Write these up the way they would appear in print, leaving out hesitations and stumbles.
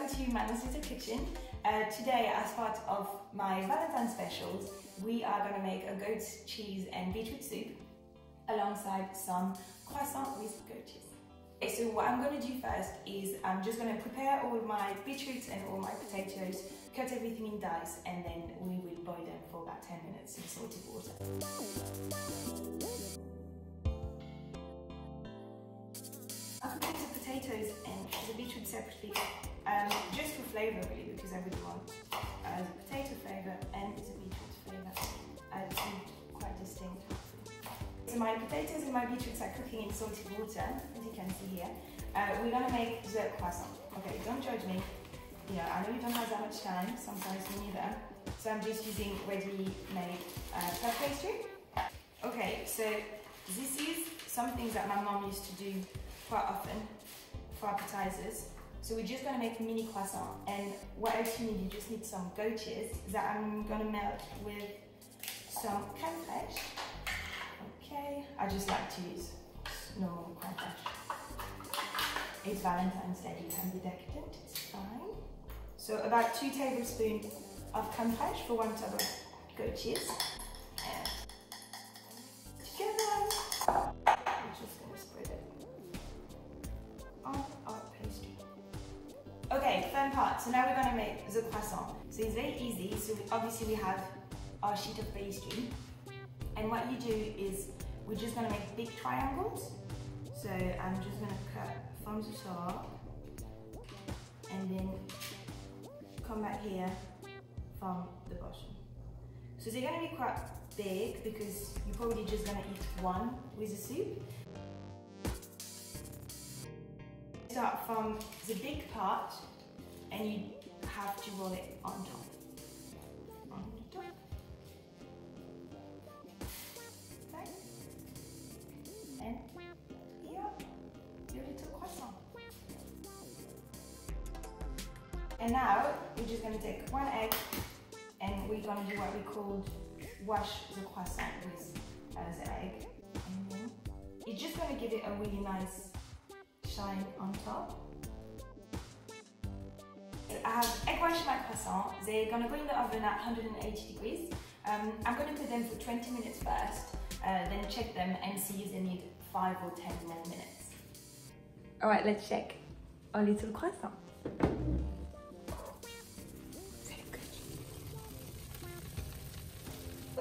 welcome to Manon's little kitchen. Today, as part of my Valentine specials, we are going to make a goat cheese and beetroot soup alongside some croissant with goat cheese. Okay, so what I'm going to do first is I'm just going to prepare all my beetroots and all my potatoes, cut everything in dice, and then we will boil them for about 10 minutes in salted water. I've cooked the potatoes and the beetroot separately, just for flavour really, because I really want the potato flavour and the beetroot flavour to be quite distinct. So my potatoes and my beetroots are cooking in salted water, as you can see here. We're going to make the croissant. Okay, don't judge me. You know, I know you don't have that much time, sometimes me neither. So I'm just using ready-made puff pastry. Okay, so this is some things that my mom used to do quite often for appetizers. So we're just going to make a mini croissant, and what else you need, you just need some goat cheese that I'm going to melt with some crème fraîche. Okay, I just like to use normal crème fraîche. It's Valentine's Day, you can be decadent, it's fine. So about 2 tablespoons of crème fraîche for 1 tub of goat cheese. And together, I'm just going to spread it on our pastry. Okay, fun part. So now we're going to make the croissant. So it's very easy. So obviously we have our sheet of pastry. And what you do is we're just going to make big triangles. So I'm just going to cut from the top and then come back here from the bottom. So they're going to be quite big because you're probably just going to eat one with the soup. Start from the big part and you have to roll it on top. On the top. Okay. And here, your little croissant. And now we're just going to take 1 egg and we're going to do what we call wash the croissant with the egg. And then it's just going to give it a really nice shine on top. I have egg washed my croissant. They're going to go in the oven at 180 degrees. I'm going to put them for 20 minutes first, then check them and see if they need 5 or 10 more minutes. Alright, let's check our little croissant.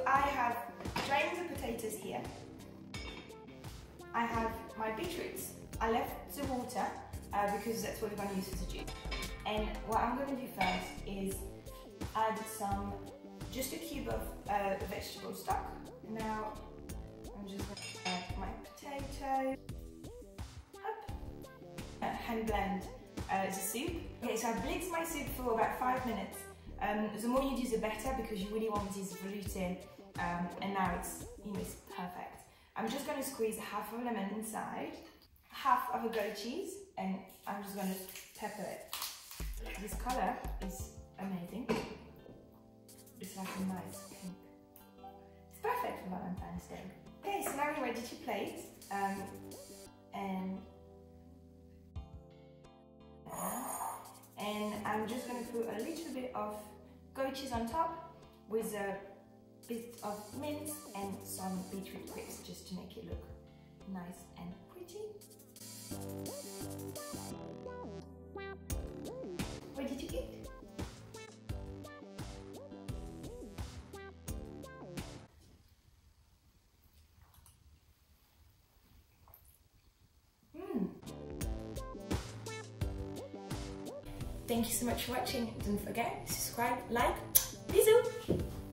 I have drained the potatoes here. I have my beetroots. I left the water because that's what we're going to use for the juice. And what I'm going to do first is add just a cube of vegetable stock. Now I'm just going to add my potato. Hand blend the soup. Okay, so I blitzed my soup for about 5 minutes. The more you do, the better, because you really want this velouté, and now it's perfect. I'm just going to squeeze half of a lemon inside, half of a goat cheese, and I'm just going to pepper it. This color is amazing. It's like a nice pink. It's perfect for Valentine's Day. Okay, so now we're ready to plate, and I'm just going to put a little bit of goat cheese on top with a bit of mint and some beetroot crisps, just to make it look nice and pretty. Ready to eat? Thank you so much for watching. Don't forget to subscribe, like, bisous!